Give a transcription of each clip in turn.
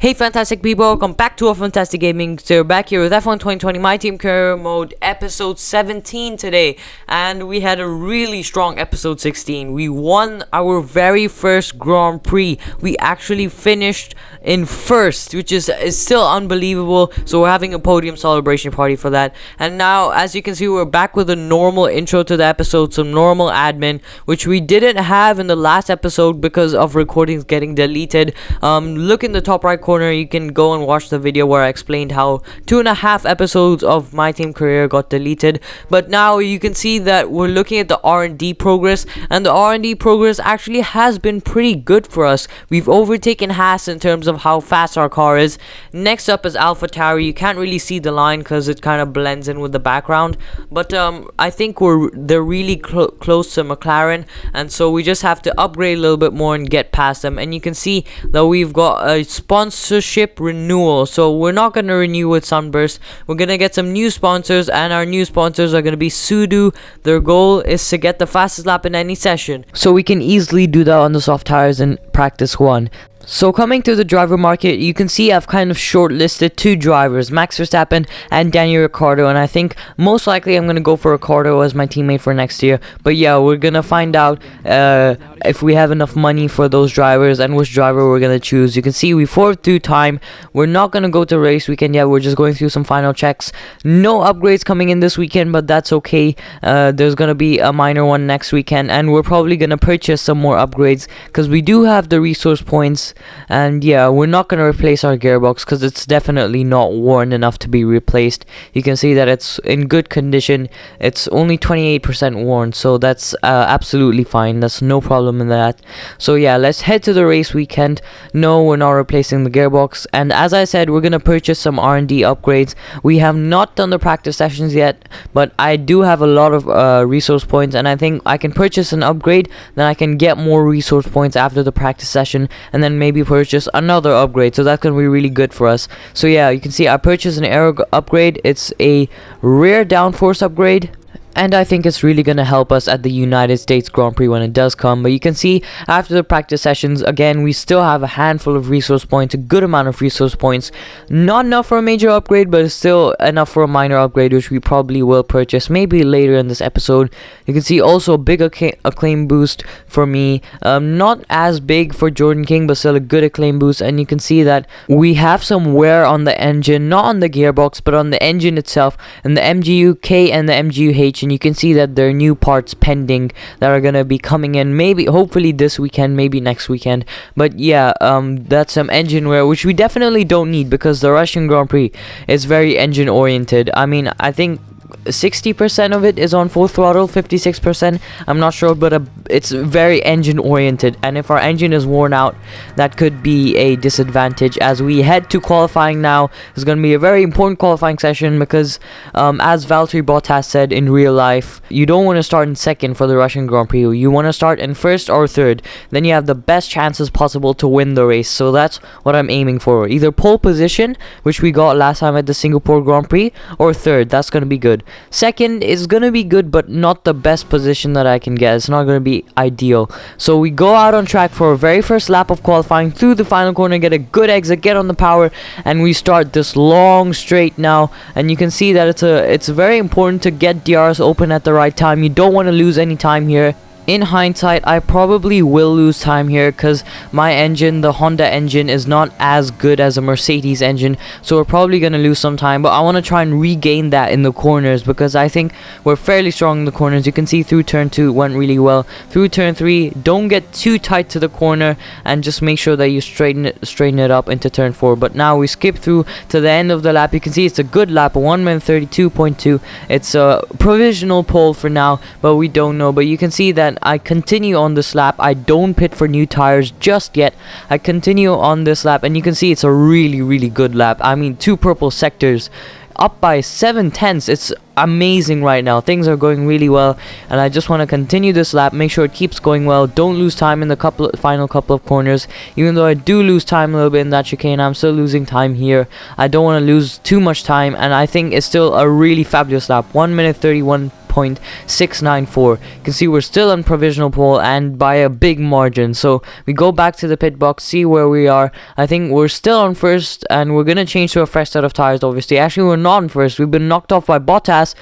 Hey fantastic people, welcome back to F1ntastic Gaming. So we're back here with F1 2020 My Team Career Mode episode 17 today, and we had a really strong episode 16. We won our very first Grand Prix. We actually finished in first, which is still unbelievable. So we're having a podium celebration party for that. And now, as you can see, we're back with a normal intro to the episode, some normal admin, which we didn't have in the last episode because of recordings getting deleted. Look in the top right corner, you can go and watch the video where I explained how 2.5 episodes of My Team Career got deleted. But now you can see that we're looking at the R&D progress, and the R&D progress actually has been pretty good for us. We've overtaken Haas in terms of how fast our car is. Next up is AlphaTauri. You can't really see the line because it kind of blends in with the background, but I think they're really close to McLaren, and so we just have to upgrade a little bit more and get past them. And you can see that we've got a sponsorship renewal, so we're not going to renew with Sunburst. We're going to get some new sponsors, and our new sponsors are going to be Sudo. Their goal is to get the fastest lap in any session, so we can easily do that on the soft tires in practice 1. So coming to the driver market, you can see I've kind of shortlisted 2 drivers, Max Verstappen and Daniel Ricciardo, and I think most likely I'm going to go for Ricciardo as my teammate for next year. But yeah, we're going to find out if we have enough money for those drivers and which driver we're going to choose. You can see we forward through time. We're not going to go to race weekend yet. We're just going through some final checks. No upgrades coming in this weekend, but that's okay. There's going to be a minor one next weekend, and we're probably going to purchase some more upgrades because we do have the resource points. And yeah, we're not going to replace our gearbox because it's definitely not worn enough to be replaced. You can see that it's in good condition. It's only 28% worn, so that's absolutely fine. That's no problem in that. So yeah, let's head to the race weekend. No, we're not replacing the gearbox, and as I said, we're going to purchase some R&D upgrades. We have not done the practice sessions yet, but I do have a lot of resource points, and I think I can purchase an upgrade, then I can get more resource points after the practice session, and then maybe purchase another upgrade. So that's gonna be really good for us. So yeah, you can see I purchased an aero upgrade. It's a rear downforce upgrade, and I think it's really going to help us at the United States Grand Prix when it does come. But you can see after the practice sessions, again, we still have a handful of resource points, a good amount of resource points. Not enough for a major upgrade, but it's still enough for a minor upgrade, which we probably will purchase maybe later in this episode. You can see also a big acclaim boost for me. Not as big for Jordan King, but still a good acclaim boost. And you can see that we have some wear on the engine, not on the gearbox, but on the engine itself, and the MGU-K and the MGU-H. And you can see that there are new parts pending that are going to be coming in, maybe hopefully this weekend, maybe next weekend. But yeah, that's some engine wear, which we definitely don't need because the Russian Grand Prix is very engine oriented. I mean, I think 60% of it is on full throttle, 56%, I'm not sure, but it's very engine oriented, and if our engine is worn out, that could be a disadvantage. As we head to qualifying now, it's going to be a very important qualifying session because as Valtteri Bottas said in real life, you don't want to start in second for the Russian Grand Prix. You want to start in first or third, then you have the best chances possible to win the race. So that's what I'm aiming for, either pole position, which we got last time at the Singapore Grand Prix, or third. That's going to be good. Second is going to be good, but not the best position that I can get. It's not going to be ideal. So we go out on track for our very first lap of qualifying through the final corner, get a good exit, get on the power, and we start this long straight now. And you can see that it's very important to get DRS open at the right time. You don't want to lose any time here. In hindsight, I probably will lose time here because my engine, the Honda engine, is not as good as a Mercedes engine, so we're probably going to lose some time. But I want to try and regain that in the corners because I think we're fairly strong in the corners. You can see through turn 2 went really well. Through turn 3, don't get too tight to the corner and just make sure that you straighten it up into turn 4. But now we skip through to the end of the lap. You can see it's a good lap, 1:32.2. It's a provisional pole for now, but we don't know. But you can see that I continue on this lap. I don't pit for new tires just yet. I continue on this lap, and you can see it's a really good lap. I mean, 2 purple sectors, up by 7/10. It's amazing right now. Things are going really well, and I just want to continue this lap, make sure it keeps going well. Don't lose time in the final couple of corners. Even though I do lose time a little bit in that chicane, I'm still losing time here. I don't want to lose too much time, and I think it's still a really fabulous lap. 1:31. 1:08.694. You can see we're still on provisional pole and by a big margin. So we go back to the pit box, see where we are. I think we're still on first and we're gonna change to a fresh set of tires, obviously. Actually, we're not on first. We've been knocked off by Bottas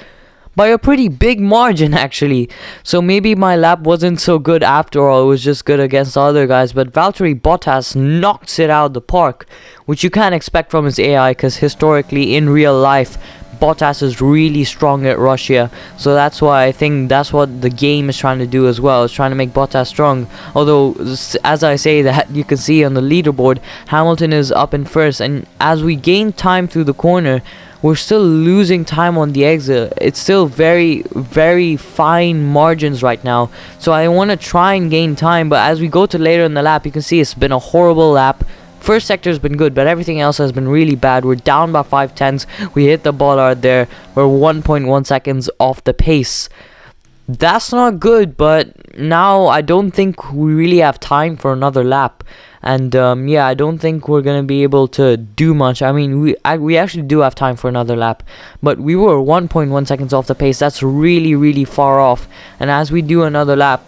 by a pretty big margin, actually. So maybe my lap wasn't so good after all. It was just good against the other guys. But Valtteri Bottas knocks it out of the park, which you can't expect from his AI, because historically in real life Bottas is really strong at Russia. So that's why I think that's what the game is trying to do as well. It's trying to make Bottas strong. Although, as I say that, you can see on the leaderboard, Hamilton is up in first. And as we gain time through the corner, we're still losing time on the exit. It's still very, very fine margins right now. So I want to try and gain time. But as we go to later in the lap, you can see it's been a horrible lap. First sector has been good, but everything else has been really bad. We're down by 5/10. We hit the bollard there. We're 1.1 seconds off the pace. That's not good, but now I don't think we really have time for another lap. And yeah, I don't think we're gonna be able to do much. I mean, we actually do have time for another lap, but we were 1.1 seconds off the pace. That's really, really far off. And as we do another lap,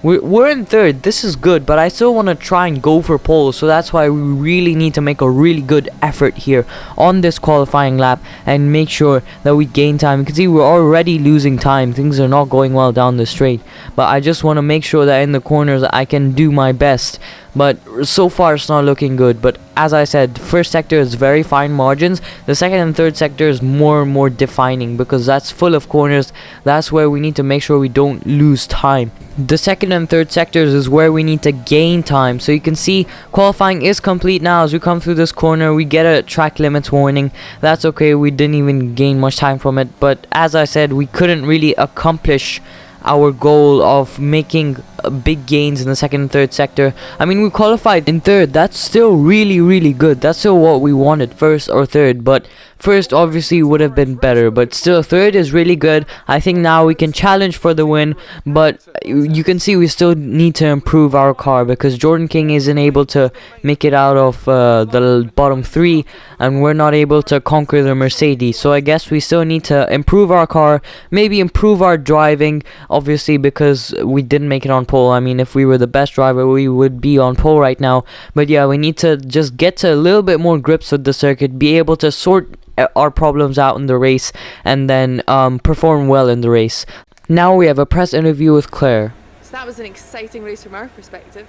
we're in third. This is good, but I still want to try and go for pole. So that's why we really need to make a really good effort here on this qualifying lap and make sure that we gain time. You can see we're already losing time. Things are not going well down the straight, but I just want to make sure that in the corners I can do my best. But so far it's not looking good. But as I said, first sector is very fine margins. The second and third sector is more and more defining, because that's full of corners. That's where we need to make sure we don't lose time. The second and third sectors is where we need to gain time. So you can see qualifying is complete now. As we come through this corner, we get a track limits warning. That's okay, we didn't even gain much time from it. But as I said, we couldn't really accomplish our goal of making big gains in the second and third sector. I mean, we qualified in third. That's still really, really good. That's still what we wanted, first or third. But first obviously would have been better, but still third is really good. I think now we can challenge for the win, but you can see we still need to improve our car, because Jordan King isn't able to make it out of the bottom three, and we're not able to conquer the Mercedes. So I guess we still need to improve our car, maybe improve our driving, obviously, because we didn't make it on pole. I mean, if we were the best driver, we would be on pole right now. But yeah, we need to just get to a little bit more grips with the circuit, be able to sort our problems out in the race, and then perform well in the race. Now we have a press interview with Claire. So that was an exciting race from our perspective.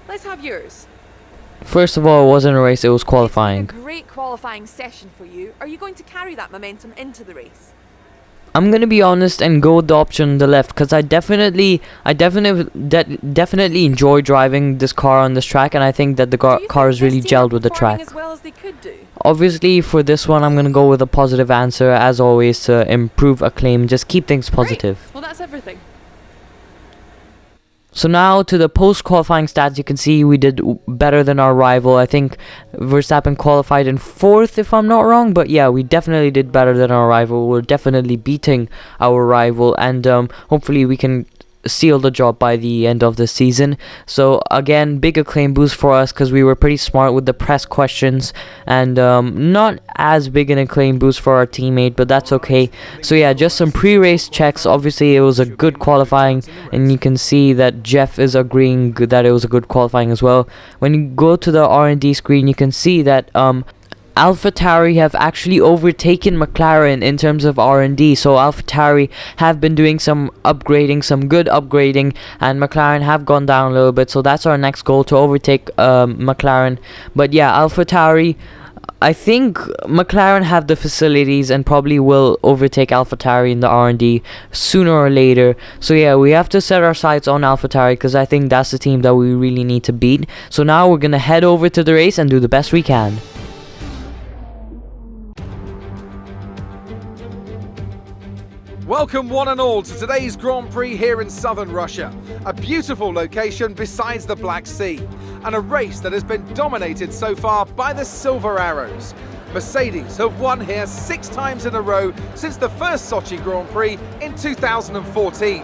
Let's have yours. First of all, it wasn't a race, it was qualifying. It's been a great qualifying session for you. Are you going to carry that momentum into the race? I'm gonna be honest and go with the option on the left, because I definitely enjoy driving this car on this track, and I think that the car is really gelled with the track. As well as they could do? Obviously, for this one, I'm gonna go with a positive answer, as always, to improve acclaim, just keep things positive. Great. Well, that's everything. So now to the post-qualifying stats, you can see we did better than our rival. I think Verstappen qualified in 4th, if I'm not wrong. But yeah, we definitely did better than our rival. We're definitely beating our rival, and hopefully we can seal the job by the end of the season. So again, big acclaim boost for us, because we were pretty smart with the press questions, and not as big an acclaim boost for our teammate, but that's okay. So yeah, just some pre-race checks. Obviously it was a good qualifying, and you can see that Jeff is agreeing that it was a good qualifying as well. When you go to the R&D screen, you can see that AlphaTauri have actually overtaken McLaren in terms of R&D. So AlphaTauri have been doing some upgrading, some good upgrading, and McLaren have gone down a little bit. So that's our next goal, to overtake McLaren. But yeah, AlphaTauri, I think McLaren have the facilities and probably will overtake AlphaTauri in the R&D sooner or later. So yeah, we have to set our sights on AlphaTauri, because I think that's the team that we really need to beat. So now we're gonna head over to the race and do the best we can. Welcome one and all to today's Grand Prix here in southern Russia. A beautiful location besides the Black Sea, and a race that has been dominated so far by the Silver Arrows. Mercedes have won here 6 times in a row since the first Sochi Grand Prix in 2014.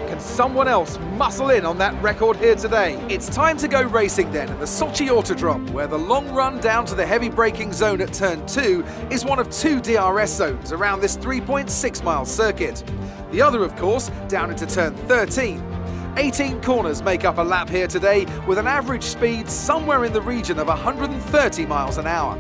Can can someone else muscle in on that record here today? It's time to go racing then in the Sochi Autodrome, where the long run down to the heavy braking zone at turn 2 is one of 2 DRS zones around this 3.6-mile circuit. The other, of course, down into turn 13. 18 corners make up a lap here today, with an average speed somewhere in the region of 130 miles an hour.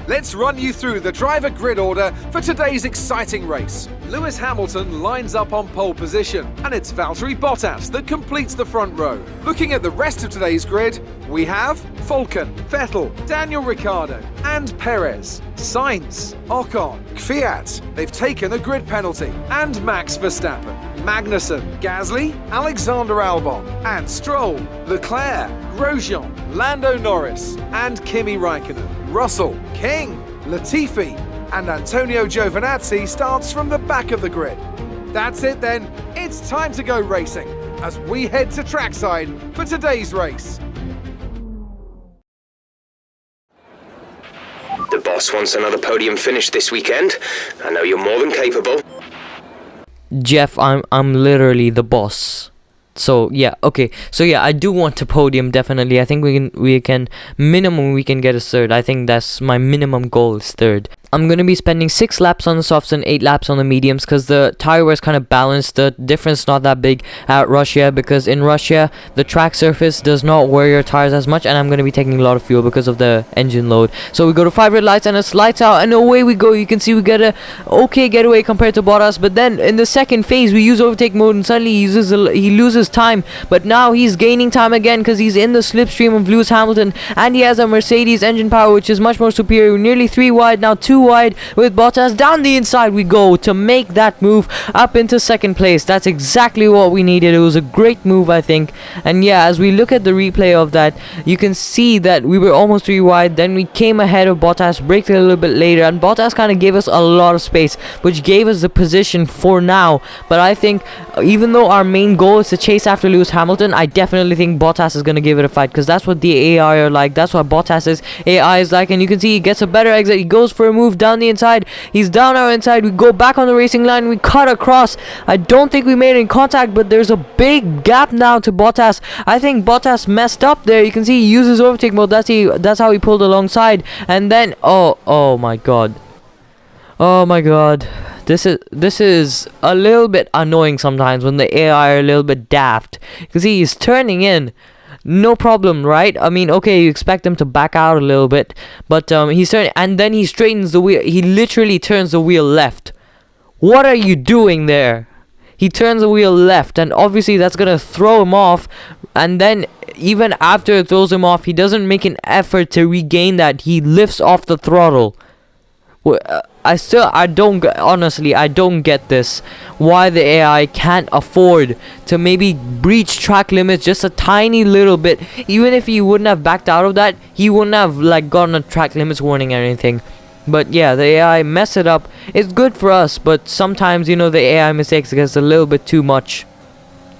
Let's run you through the driver grid order for today's exciting race. Lewis Hamilton lines up on pole position, and it's Valtteri Bottas that completes the front row. Looking at the rest of today's grid, we have Falcon, Vettel, Daniel Ricciardo, and Perez, Sainz, Ocon, Kvyat, they've taken a grid penalty, and Max Verstappen, Magnussen, Gasly, Alexander Albon, and Stroll, Leclerc, Grosjean, Lando Norris, and Kimi Raikkonen. Russell, King, Latifi, and Antonio Giovinazzi starts from the back of the grid. That's it then, it's time to go racing as we head to trackside for today's race. The boss wants another podium finish this weekend. I know you're more than capable. Jeff, I'm literally the boss. So yeah, okay. So yeah, I do want to podium definitely. I think we can minimum we can get a third. I think that's my minimum goal is third. I'm going to be spending 6 laps on the softs and 8 laps on the mediums because the tire wear is kind of balanced. The difference is not that big at Russia because in Russia, the track surface does not wear your tires as much, and I'm going to be taking a lot of fuel because of the engine load. So we go to 5 red lights and it's lights out and away we go. You can see we get a okay getaway compared to Bottas, but then in the second phase we use overtake mode and suddenly he loses time, but now he's gaining time again because he's in the slipstream of Lewis Hamilton and he has a Mercedes engine power which is much more superior. Nearly 3 wide, now 2 wide with Bottas. Down the inside we go to make that move up into second place. That's exactly what we needed. It was a great move, I think. And yeah, as we look at the replay of that, you can see that we were almost 3 wide, then we came ahead of Bottas, braked a little bit later, and Bottas kind of gave us a lot of space, which gave us the position for now. But I think even though our main goal is to chase after Lewis Hamilton, I definitely think Bottas is going to give it a fight because that's what the AI are like. That's what Bottas' AI is like, and you can see he gets a better exit. He goes for a move down the inside. He's down our inside. We go back on the racing line. We cut across. I don't think we made any contact, but there's a big gap now to Bottas. I think Bottas messed up there. You can see he uses overtake mode. That's how he pulled alongside. And then oh my god. Oh my god. This is a little bit annoying sometimes when the AI are a little bit daft. You can see he's turning in. No problem, right? I mean, okay, you expect him to back out a little bit, but he's turning, and then he straightens the wheel. He literally turns the wheel left. What are you doing there? He turns the wheel left, and obviously that's gonna throw him off. And then even after it throws him off, he doesn't make an effort to regain that. He lifts off the throttle. I don't get this. Why the AI can't afford to maybe breach track limits just a tiny little bit. Even if he wouldn't have backed out of that, he wouldn't have like gotten a track limits warning or anything. But yeah, the AI mess it up. It's good for us, but sometimes, you know, the AI mistakes gets a little bit too much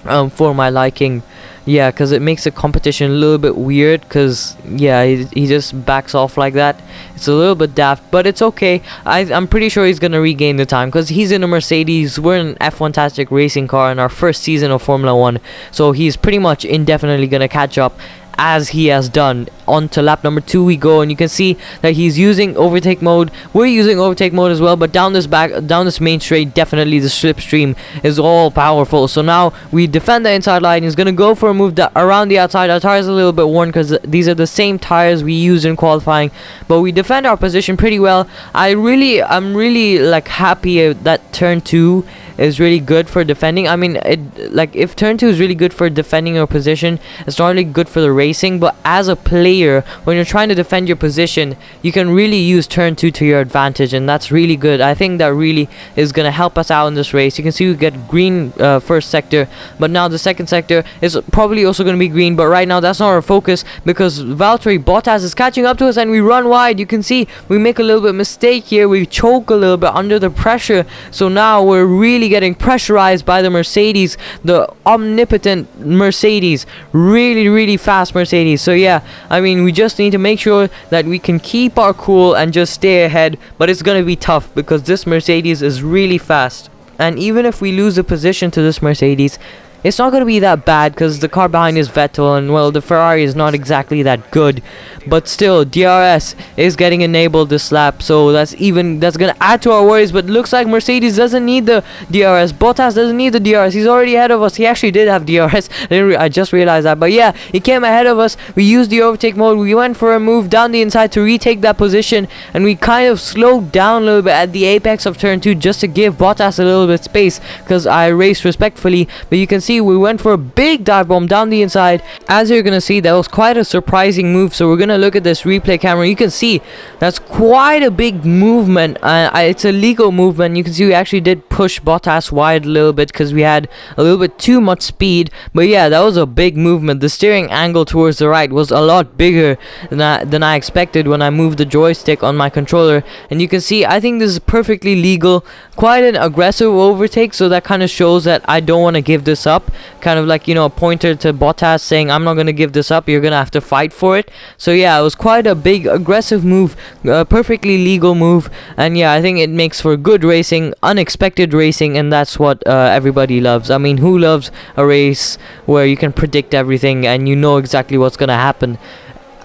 for my liking. Yeah, because it makes the competition a little bit weird, because yeah, he just backs off like that. It's a little bit daft, but it's okay. I'm pretty sure he's gonna regain the time because he's in a Mercedes. We're in an F1ntastic racing car in our first season of Formula 1, so he's pretty much indefinitely gonna catch up, as he has done. On to lap number 2 we go, and you can see that he's using overtake mode. We're using overtake mode as well, but down this main straight, definitely the slipstream is all powerful. So now we defend the inside line. He's gonna go for a move around the outside. Our tires are a little bit worn because these are the same tires we used in qualifying, but we defend our position pretty well. I'm really like happy that turn 2 is really good for defending. I mean, if turn 2 is really good for defending your position, it's not really good for the racing, but as a player, when you're trying to defend your position, you can really use turn 2 to your advantage, and that's really good. I think that really is going to help us out in this race. You can see we get green first sector, but now the second sector is probably also going to be green, but right now that's not our focus because Valtteri Bottas is catching up to us and we run wide. You can see we make a little bit mistake here. We choke a little bit under the pressure, so now we're really getting pressurized by the Mercedes, the omnipotent Mercedes, really fast Mercedes. So yeah, I mean, we just need to make sure that we can keep our cool and just stay ahead, but it's gonna be tough because this Mercedes is really fast. And even if we lose a position to this Mercedes, it's not going to be that bad because the car behind is Vettel, and well, the Ferrari is not exactly that good. But still, DRS is getting enabled this lap, so that's going to add to our worries. But looks like Mercedes doesn't need the DRS. Bottas doesn't need the DRS. He's already ahead of us. He actually did have DRS. I just realized that. But yeah, he came ahead of us. We used the overtake mode. We went for a move down the inside to retake that position, and we kind of slowed down a little bit at the apex of turn 2 just to give Bottas a little bit space, because I raced respectfully. But you can see we went for a big dive bomb down the inside. As you're gonna see, that was quite a surprising move. So we're gonna look at this replay camera. You can see that's quite a big movement. It's a legal movement. You can see we actually did push Bottas wide a little bit because we had a little bit too much speed. But yeah, that was a big movement. The steering angle towards the right was a lot bigger than I expected when I moved the joystick on my controller. And you can see, I think this is perfectly legal. Quite an aggressive overtake, so that kind of shows that I don't want to give this up. Kind of like, you know, a pointer to Bottas saying, I'm not going to give this up, you're going to have to fight for it. So yeah, it was quite a big aggressive move, perfectly legal move. And yeah, I think it makes for good racing, unexpected racing, and that's what everybody loves. I mean, who loves a race where you can predict everything and you know exactly what's going to happen?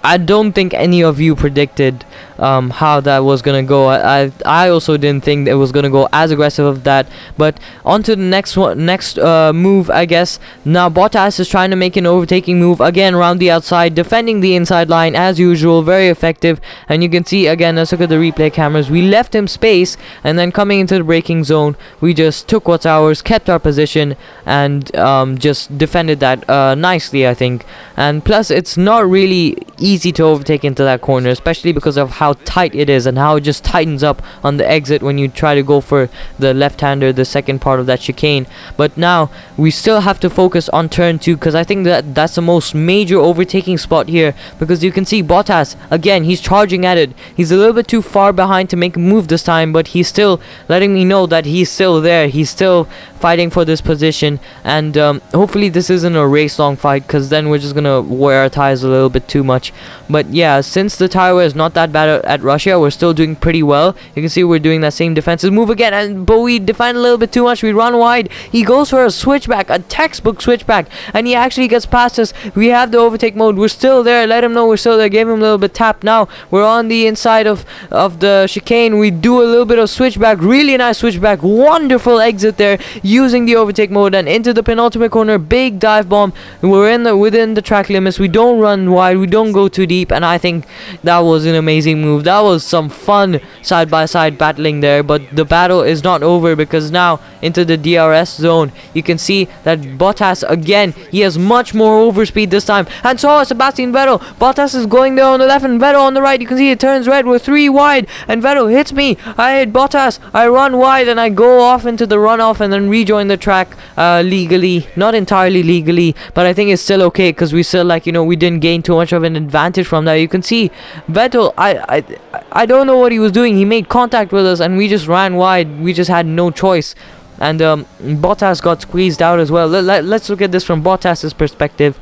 I don't think any of you predicted how that was gonna go. I also didn't think it was gonna go as aggressive of that. But on to the next move, I guess. Now Bottas is trying to make an overtaking move again around the outside, defending the inside line as usual, very effective. And you can see again, let's look at the replay cameras, we left him space, and then coming into the braking zone, we just took what's ours, kept our position, and just defended that nicely, I think. And plus, it's not really easy to overtake into that corner, especially because of how tight it is and how it just tightens up on the exit when you try to go for the left-hander, the second part of that chicane. But now we still have to focus on turn 2, because I think that's the most major overtaking spot here, because you can see Bottas again, he's charging at it. He's a little bit too far behind to make a move this time, but he's still letting me know that he's still there. He's still fighting for this position, and hopefully this isn't a race long fight, because then we're just gonna wear our tires a little bit too much. But yeah, since the tire wear is not that bad at Russia, we're still doing pretty well. You can see we're doing that same defensive move again, but we defend a little bit too much. We run wide. He goes for a switchback, a textbook switchback, and he actually gets past us. We have the overtake mode. We're still there. Let him know we're still there. Give him a little bit tap. Now we're on the inside of the chicane. We do a little bit of switchback. Really nice switchback. Wonderful exit there using the overtake mode, and into the penultimate corner. Big dive bomb. We're within the track limits. We don't run wide. We don't go too deep, and I think that was an amazing move. That was some fun side-by-side battling there, but the battle is not over, because now into the DRS zone, you can see that Bottas again, he has much more overspeed this time, and so Sebastian Vettel. Bottas is going there on the left and Vettel on the right. You can see it turns red. We're 3 wide, and Vettel hits me. I hit Bottas. I run wide, and I go off into the runoff and then rejoin the track legally, not entirely legally, but I think it's still okay, because we still, like, you know, we didn't gain too much of an advantage from that. You can see Vettel, I don't know what he was doing. He made contact with us and we just ran wide. We just had no choice, and Bottas got squeezed out as well. Let's look at this from Bottas's perspective.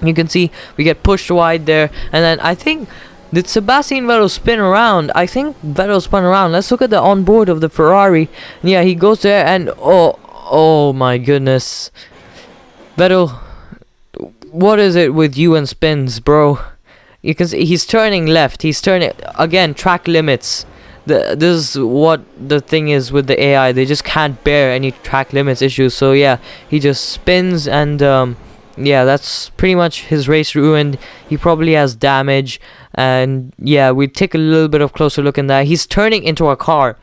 You can see we get pushed wide there, and then I think, did Sebastian Vettel spin around? I think Vettel spun around. Let's look at the onboard of the Ferrari. Yeah, he goes there, and oh my goodness, Vettel, what is it with you and spins, bro? You can see he's turning left. He's turning again. Track limits. This is what the thing is with the AI. They just can't bear any track limits issues. So yeah, he just spins, and yeah, that's pretty much his race ruined. He probably has damage, and yeah, we take a little bit of closer look in that. He's turning into a car.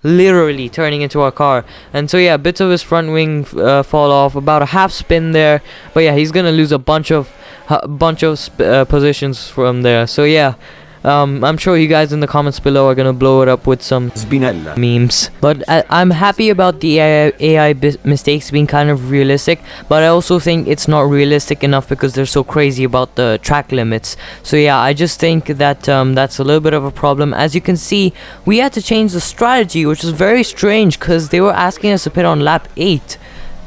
Literally turning into our car, and so yeah, bits of his front wing fall off, about a half spin there, but yeah, he's gonna lose a bunch of positions from there. So yeah, I'm sure you guys in the comments below are gonna blow it up with some memes, but I'm happy about the AI mistakes being kind of realistic, but I also think it's not realistic enough because they're so crazy about the track limits. So yeah, I just think that that's a little bit of a problem. As you can see, we had to change the strategy, which is very strange, because they were asking us to pit on lap 8.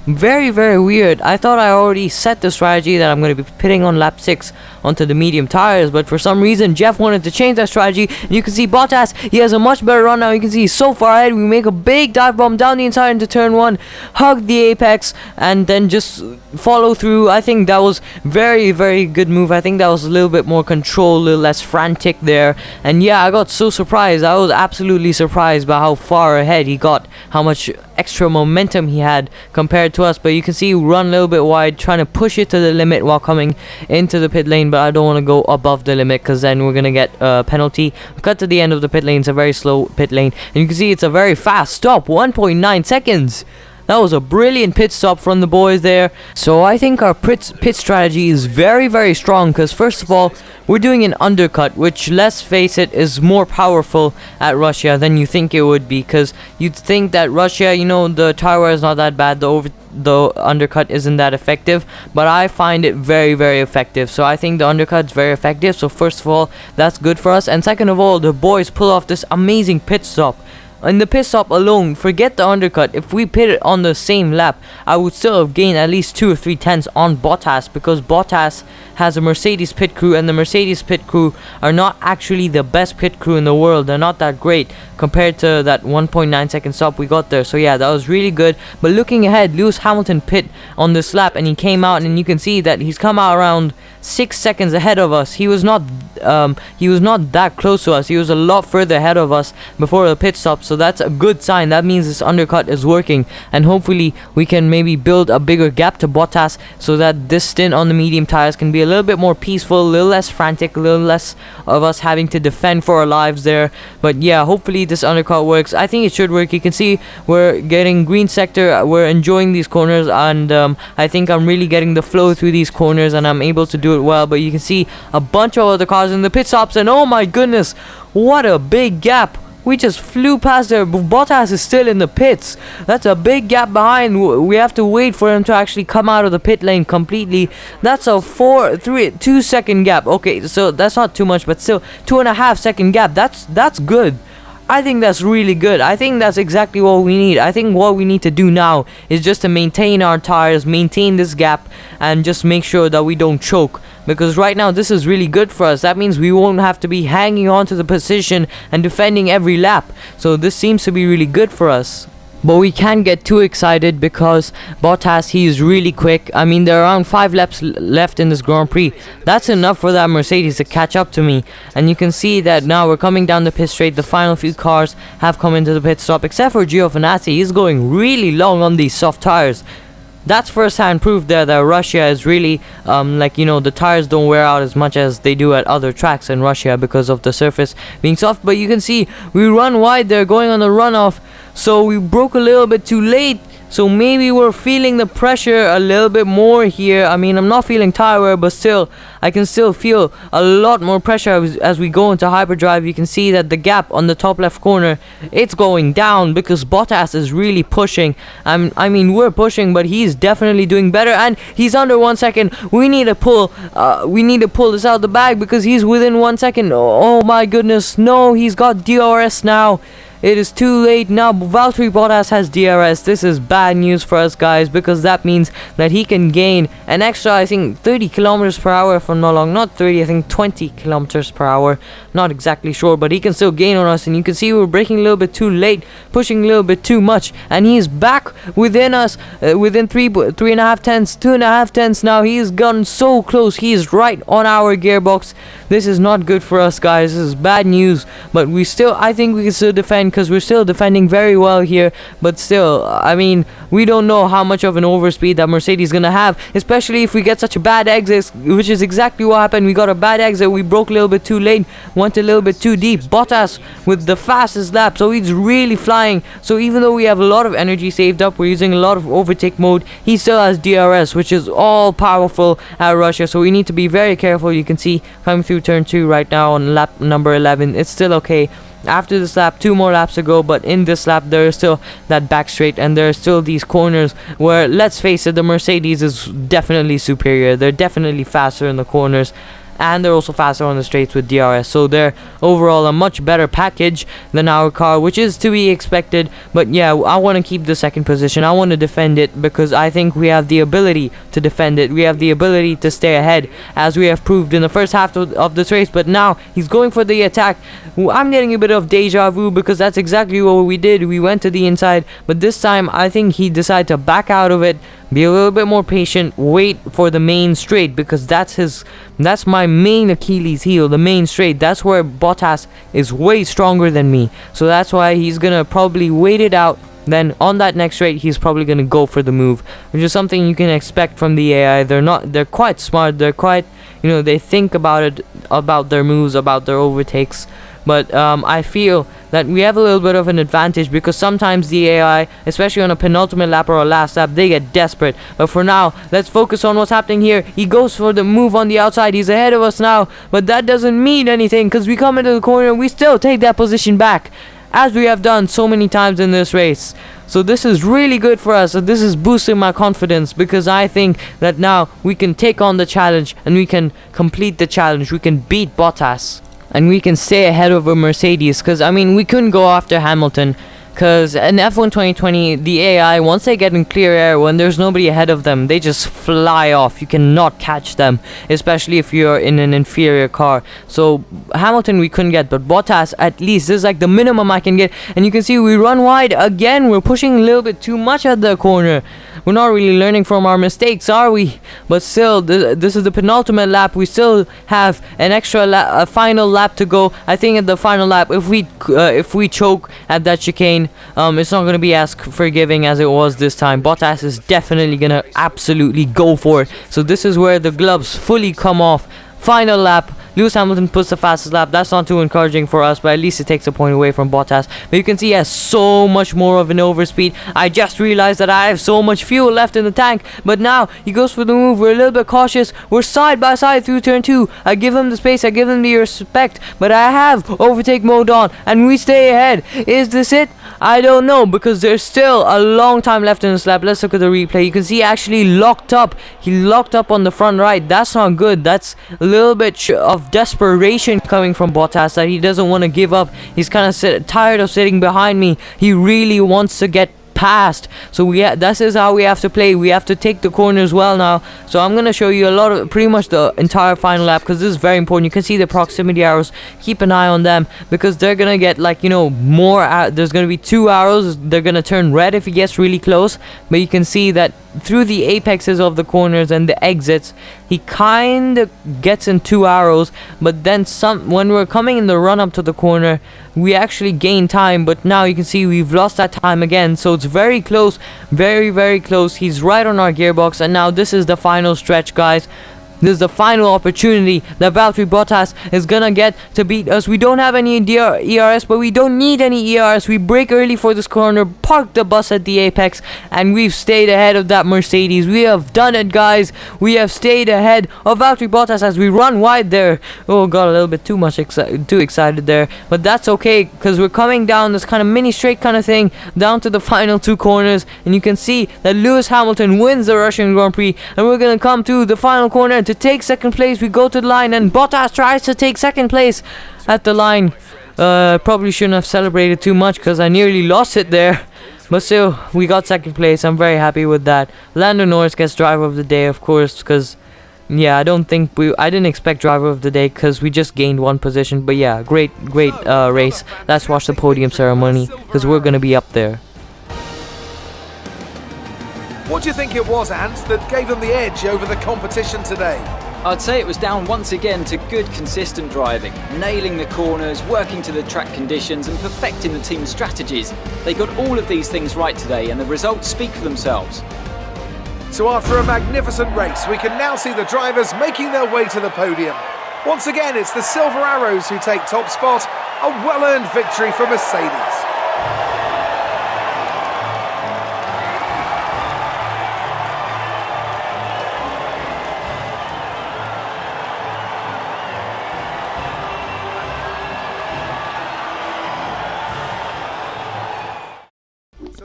Very, very weird. I thought I already set the strategy that I'm going to be pitting on lap 6 onto the medium tires, but for some reason Jeff wanted to change that strategy. And you can see Bottas, he has a much better run now. You can see he's so far ahead. We make a big dive bomb down the inside into turn 1, hug the apex, and then just follow through. I think that was very, very good move. I think that was a little bit more control, a little less frantic there. And yeah, I got so surprised. I was absolutely surprised by how far ahead he got, how much extra momentum he had compared to us. But you can see we run a little bit wide, trying to push it to the limit while coming into the pit lane, but I don't want to go above the limit because then we're gonna get a penalty. We cut to the end of the pit lane. It's a very slow pit lane, and you can see it's a very fast stop, 1.9 seconds. That was a brilliant pit stop from the boys there. So I think our pit strategy is very, very strong, because first of all, we're doing an undercut, which, let's face it, is more powerful at Russia than you think it would be, because you'd think that Russia, you know, the tire wear is not that bad, the undercut isn't that effective, but I find it very, very effective. So I think the undercut's very effective. So first of all, that's good for us, and second of all, the boys pull off this amazing pit stop. In the pit stop alone, forget the undercut, if we pitted on the same lap, I would still have gained at least 2 or 3 tenths on Bottas, because Bottas has a Mercedes pit crew, and the Mercedes pit crew are not actually the best pit crew in the world. They're not that great compared to that 1.9 second stop we got there. So yeah, that was really good. But looking ahead, Lewis Hamilton pit on this lap, and he came out, and you can see that he's come out around 6 seconds ahead of us. He was not that close to us. He was a lot further ahead of us before the pit stop. So that's a good sign. That means this undercut is working, and hopefully we can maybe build a bigger gap to Bottas, so that this stint on the medium tires can be a little bit more peaceful, a little less frantic, a little less of us having to defend for our lives there. But yeah, hopefully this undercut works. I think it should work. You can see we're getting green sector, we're enjoying these corners, and I think I'm really getting the flow through these corners, and I'm able to do it well. But you can see a bunch of other cars in the pit stops, and oh my goodness, what a big gap. We just flew past there. Bottas is still in the pits. That's a big gap behind. We have to wait for him to actually come out of the pit lane completely. That's a 2 second gap. Okay, so that's not too much, but still 2.5 second gap. That's good. I think that's really good. I think that's exactly what we need. I think what we need to do now is just to maintain our tires, maintain this gap, and just make sure that we don't choke. Because right now this is really good for us. That means we won't have to be hanging on to the position and defending every lap. So this seems to be really good for us. But we can't get too excited, because Bottas, he is really quick. I mean, there are around 5 laps left in this Grand Prix. That's enough for that Mercedes to catch up to me. And you can see that now we're coming down the pit straight. The final few cars have come into the pit stop, except for F1ntastic. He's going really long on these soft tires. That's first-hand proof there that Russia is really, like, you know, the tires don't wear out as much as they do at other tracks in Russia because of the surface being soft. But you can see we run wide there, going on the runoff. So we broke a little bit too late. So maybe we're feeling the pressure a little bit more here. I mean, I'm not feeling tire wear, but still, I can still feel a lot more pressure as we go into hyperdrive. You can see that the gap on the top left corner, it's going down because Bottas is really pushing. I mean, we're pushing, but he's definitely doing better, and he's under 1 second. We need to pull this out the bag because he's within 1 second. Oh my goodness, no, he's got DRS now. It is too late now. Valtteri Bottas has DRS. This is bad news for us, guys, because that means that he can gain an extra, I think, 30 kilometers per hour from no long. Not 30, I think 20 kilometers per hour. Not exactly sure, but he can still gain on us. And you can see we're braking a little bit too late, pushing a little bit too much. And he's back within us, within 3.5 tenths, 2.5 tenths now. He's gotten so close. He's right on our gearbox. This is not good for us, guys. This is bad news. But I think we can still defend, because we're still defending very well here. But still, I mean, we don't know how much of an overspeed that Mercedes is gonna have, especially if we get such a bad exit, which is exactly what happened. We got a bad exit, we broke a little bit too late, went a little bit too deep. Bottas with the fastest lap, so he's really flying. So even though we have a lot of energy saved up, we're using a lot of overtake mode, he still has DRS, which is all powerful at Russia. So we need to be very careful. You can see coming through turn 2 right now on lap number 11, it's still okay. After this lap, 2 more laps to go, but in this lap there is still that back straight, and there are still these corners where, let's face it, the Mercedes is definitely superior. They're definitely faster in the corners, and they're also faster on the straights with DRS. So they're overall a much better package than our car, which is to be expected. But yeah, I want to keep the second position. I want to defend it because I think we have the ability to defend it. We have the ability to stay ahead, as we have proved in the first half of this race. But now he's going for the attack. I'm getting a bit of deja vu because that's exactly what we did. We went to the inside, but this time I think he decided to back out of it, be a little bit more patient, wait for the main straight, because that's my main Achilles heel, the main straight. That's where Bottas is way stronger than me, so that's why he's gonna probably wait it out. Then on that next straight, he's probably gonna go for the move, which is something you can expect from the AI. They're quite smart. They're quite, they think about it, about their moves, about their overtakes. But I feel that we have a little bit of an advantage because sometimes the AI, especially on a penultimate lap or a last lap, they get desperate. But for now, let's focus on what's happening here. He goes for the move on the outside. He's ahead of us now, but that doesn't mean anything because we come into the corner and we still take that position back, as we have done so many times in this race. So this is really good for us. So this is boosting my confidence because I think that now we can take on the challenge and we can complete the challenge. We can beat Bottas and we can stay ahead of a Mercedes, because I mean we couldn't go after Hamilton, because in F1 2020 the AI, once they get in clear air, when there's nobody ahead of them, they just fly off. You cannot catch them, especially if you're in an inferior car. So Hamilton we couldn't get, but Bottas, at least this is like the minimum I can get. And you can see we run wide again. We're pushing a little bit too much at the corner. We're not really learning from our mistakes, are we? But still, this is the penultimate lap. We still have an extra a final lap to go. I think at the final lap, if we choke at that chicane, it's not going to be as forgiving as it was this time. Bottas is definitely going to absolutely go for it. So this is where the gloves fully come off. Final lap, Lewis Hamilton puts the fastest lap. That's not too encouraging for us, but at least it takes a point away from Bottas. But you can see he has so much more of an overspeed. I just realized that I have so much fuel left in the tank, but now he goes for the move. We're a little bit cautious. We're side by side through turn 2. I give him the space, I give him the respect, but I have overtake mode on and we stay ahead. Is this it? I don't know, because there's still a long time left in this lap. Let's look at the replay. You can see he actually locked up. He locked up on the front right. That's not good. That's a little bit of desperation coming from Bottas, that he doesn't want to give up. He's kind of tired of sitting behind me. He really wants to get past. So this is how we have to play. We have to take the corners well now. So I'm gonna show you a lot of, pretty much the entire final lap, because this is very important. You can see the proximity arrows. Keep an eye on them, because they're gonna get, like, more. There's gonna be 2 arrows. They're gonna turn red if he gets really close. But you can see that through the apexes of the corners and the exits, he kind of gets in 2 arrows. But then when we're coming in the run up to the corner, we actually gain time. But now you can see we've lost that time again. So it's very close, very, very close. He's right on our gearbox, and now this is the final stretch, guys. This is the final opportunity that Valtteri Bottas is gonna get to beat us. We don't have any ERS, but we don't need any ERS. We brake early for this corner, parked the bus at the apex, and we've stayed ahead of that Mercedes. We have done it, guys. We have stayed ahead of Valtteri Bottas as we run wide there. Oh, got a little bit too excited there, but that's okay, because we're coming down this kind of mini straight kind of thing down to the final 2 corners, and you can see that Lewis Hamilton wins the Russian Grand Prix, and we're gonna come to the final corner. To take second place, we go to the line, and Bottas tries to take second place at the line. Probably shouldn't have celebrated too much, because I nearly lost it there, but still, we got second place. I'm very happy with that. Lando Norris gets driver of the day, of course, because yeah, I didn't expect driver of the day, because we just gained 1 position. But yeah, great race. Let's watch the podium ceremony, because we're gonna be up there. What do you think it was, Ant, that gave them the edge over the competition today? I'd say it was down once again to good, consistent driving, nailing the corners, working to the track conditions and perfecting the team's strategies. They got all of these things right today, and the results speak for themselves. So after a magnificent race, we can now see the drivers making their way to the podium. Once again, it's the Silver Arrows who take top spot, a well-earned victory for Mercedes.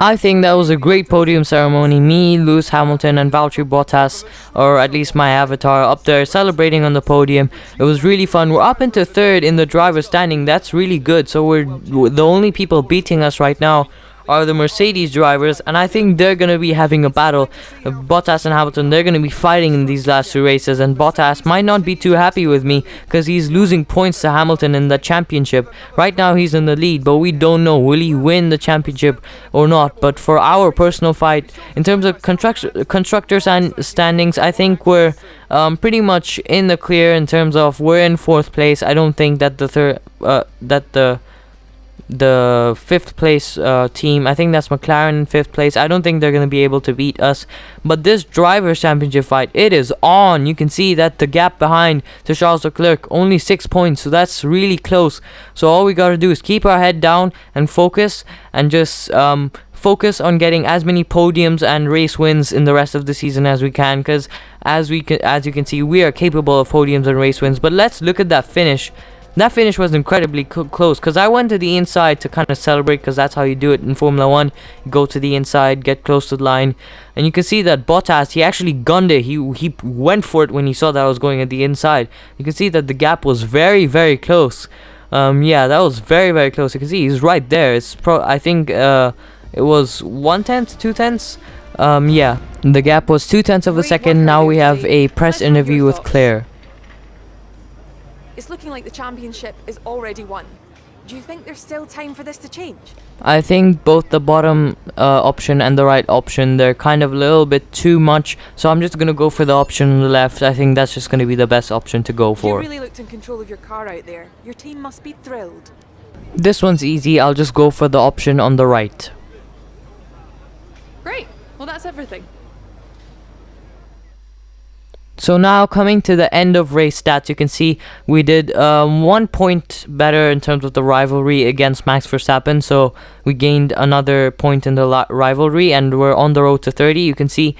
I think that was a great podium ceremony. Me, Lewis Hamilton, and Valtteri Bottas, or at least my avatar, up there celebrating on the podium. It was really fun. We're up into third in the driver's standing. That's really good. So we're the only people beating us right now are the Mercedes drivers, and I think they're going to be having a battle. Bottas and Hamilton, they're going to be fighting in these last two races, and Bottas might not be too happy with me because he's losing points to Hamilton in the championship. Right now he's in the lead, but we don't know will he win the championship or not. But for our personal fight, in terms of constructors and standings, I think we're pretty much in the clear in terms of we're in 4th place. I don't think that the 5th place team, I think that's McLaren in 5th place, I don't think they're going to be able to beat us. But this drivers championship fight, it is on. You can see that the gap behind to Charles Leclerc, only 6 points, so that's really close. So all we got to do is keep our head down and focus, and just focus on getting as many podiums and race wins in the rest of the season as we can, because as you can see, we are capable of podiums and race wins. But let's look at that finish. That finish was incredibly close, because I went to the inside to kind of celebrate, because that's how you do it in Formula 1. You go to the inside, get close to the line, and you can see that Bottas, he actually gunned it. He went for it when he saw that I was going at the inside. You can see that the gap was very, very close. Yeah, that was very, very close. You can see he's right there. It's I think it was 1/10, 2/10. Yeah, the gap was 2/10 of a second. Now we have a press interview with Claire. It's looking like the championship is already won. Do you think there's still time for this to change? I think both the bottom option and the right option, they're kind of a little bit too much. So I'm just going to go for the option on the left. I think that's just going to be the best option to go for. You really looked in control of your car out there. Your team must be thrilled. This one's easy. I'll just go for the option on the right. Great. Well, that's everything. So now coming to the end of race stats, you can see we did 1 point better in terms of the rivalry against Max Verstappen. So we gained another point in the rivalry, and we're on the road to 30. You can see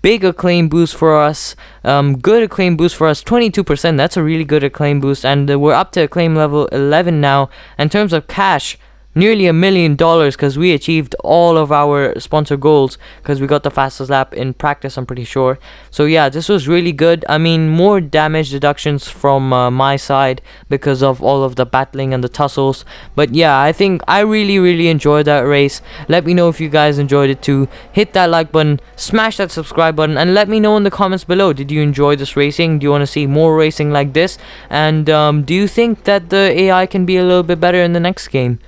big acclaim boost for us, good acclaim boost for us, 22%. That's a really good acclaim boost, and we're up to acclaim level 11 now. In terms of cash, nearly $1 million, because we achieved all of our sponsor goals, because we got the fastest lap in practice, I'm pretty sure. So yeah, this was really good. I mean, more damage deductions from my side because of all of the battling and the tussles. But yeah, I think I really enjoyed that race. Let me know if you guys enjoyed it too. Hit that like button, smash that subscribe button, and let me know in the comments below, did you enjoy this racing? Do you want to see more racing like this? And do you think that the AI can be a little bit better in the next game?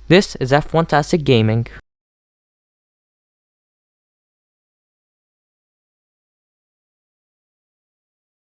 This is F1ntastic Gaming.